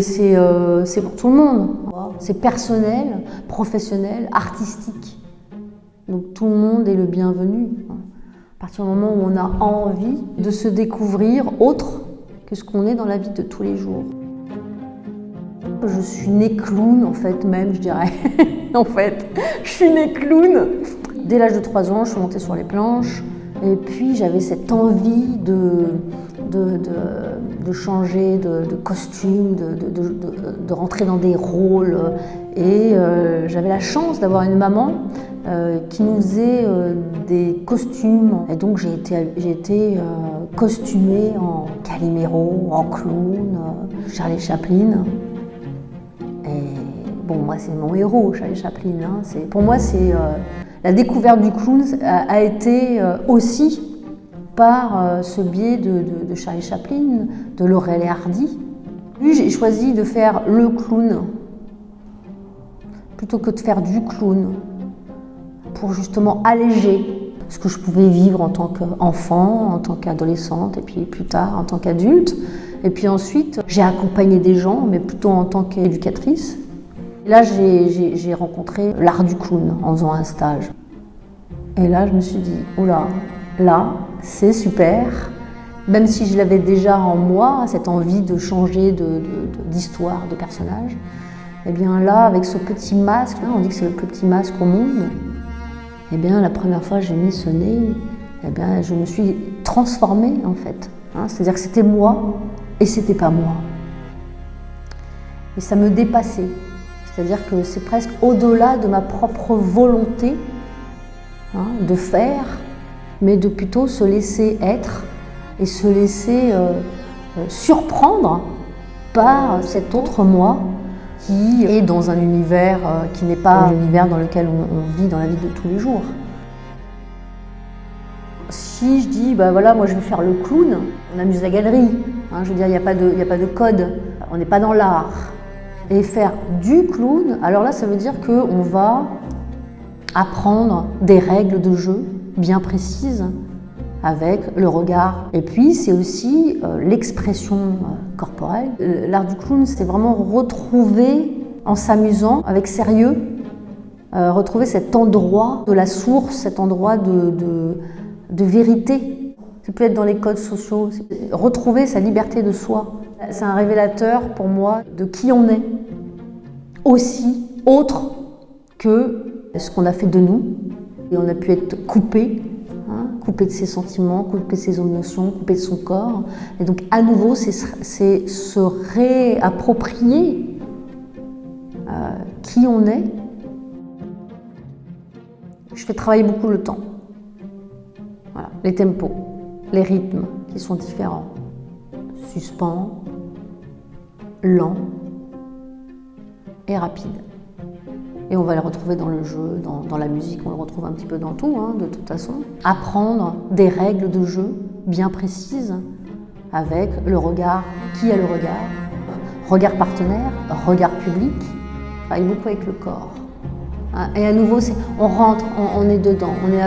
C'est pour tout le monde. C'est personnel, professionnel, artistique. Donc tout le monde est le bienvenu. À partir du moment où on a envie de se découvrir autre que ce qu'on est dans la vie de tous les jours. Je suis née clown, en fait, même, je dirais. En fait, je suis née clown. Dès l'âge de 3 ans, je suis montée sur les planches. Et puis, j'avais cette envie de changer de costume, de rentrer dans des rôles. Et j'avais la chance d'avoir une maman qui nous faisait des costumes. Et donc, j'ai été costumée en Calimero, en clown, Charlie Chaplin. Et bon, moi, c'est mon héros, Charlie Chaplin. Hein. Pour moi, la découverte du clown a été aussi par ce biais de Charlie Chaplin, de Laurel et Hardy. Puis j'ai choisi de faire le clown plutôt que de faire du clown pour justement alléger ce que je pouvais vivre en tant qu'enfant, en tant qu'adolescente et puis plus tard en tant qu'adulte. Et puis ensuite, j'ai accompagné des gens, mais plutôt en tant qu'éducatrice. Et là, j'ai rencontré l'art du clown en faisant un stage. Et là, je me suis dit, oula, là, c'est super. Même si je l'avais déjà en moi, cette envie de changer d'histoire, de personnage, et bien là, avec ce petit masque, on dit que c'est le plus petit masque au monde, et bien la première fois que j'ai mis ce nez, et bien je me suis transformée en fait. C'est-à-dire que c'était moi et c'était pas moi. Et ça me dépassait. C'est-à-dire que c'est presque au-delà de ma propre volonté de faire, mais de plutôt se laisser être et se laisser surprendre par cet autre moi qui est dans un univers qui n'est pas l'univers dans lequel on vit dans la vie de tous les jours. Si je dis, bah voilà, moi je vais faire le clown, on amuse la galerie. Je veux dire, il n'y a pas de code, on n'est pas dans l'art. Et faire du clown, alors là, ça veut dire qu'on va apprendre des règles de jeu bien précises avec le regard. Et puis, c'est aussi l'expression corporelle. L'art du clown, c'est vraiment retrouver, en s'amusant, avec sérieux, retrouver cet endroit de la source, cet endroit de vérité. Ça peut être dans les codes sociaux, retrouver sa liberté de soi. C'est un révélateur pour moi de qui on est, aussi autre que ce qu'on a fait de nous. Et on a pu être coupé, coupé de ses sentiments, coupé de ses émotions, coupé de son corps. Et donc à nouveau, c'est se réapproprier qui on est. Je fais travailler beaucoup le temps. Voilà, les tempos, les rythmes qui sont différents. Suspens, lent et rapide. Et on va le retrouver dans le jeu, dans la musique, on le retrouve un petit peu dans tout, de toute façon. Apprendre des règles de jeu bien précises avec le regard, qui a le regard partenaire, regard public, on travaille beaucoup avec le corps. Et à nouveau, on rentre, on est dedans, on est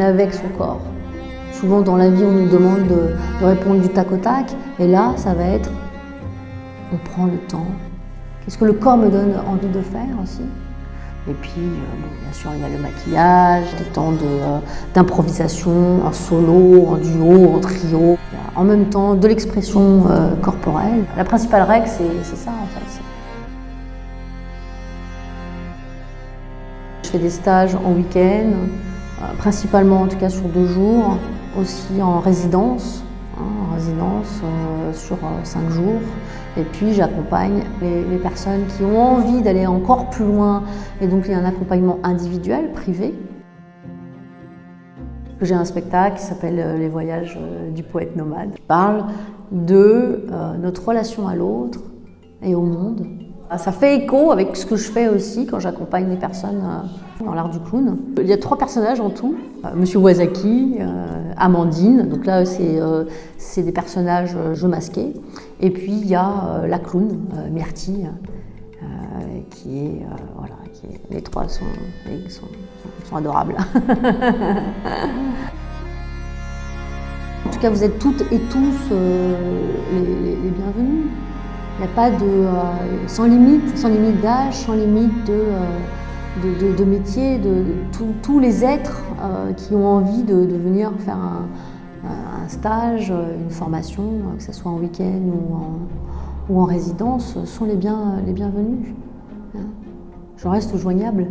avec son corps. Souvent dans la vie, on nous demande de répondre du tac au tac, et là, ça va être, on prend le temps. Qu'est-ce que le corps me donne envie de faire aussi? Et puis, bien sûr, il y a le maquillage, des temps d'improvisation, en solo, en duo, en trio. En même temps, de l'expression corporelle. La principale règle, c'est ça, en fait. Je fais des stages en week-end, principalement en tout cas sur 2 jours, aussi en résidence, sur 5 jours. Et puis j'accompagne les personnes qui ont envie d'aller encore plus loin, et donc il y a un accompagnement individuel, privé. J'ai un spectacle qui s'appelle Les voyages du poète nomade, qui parle de notre relation à l'autre et au monde. Ça fait écho avec ce que je fais aussi quand j'accompagne les personnes dans l'art du clown. Il y a 3 personnages en tout. Monsieur Wazaki, Amandine, donc là c'est des personnages jeux masqués. Et puis il y a la clown, Myrtille, les 3 sont adorables. En tout cas, vous êtes toutes et tous les bienvenus. Il n'y a pas sans limite d'âge, sans limite de métier, tous les êtres qui ont envie de venir faire un stage, une formation, que ce soit en week-end ou en résidence, sont les bienvenus. Je reste joignable.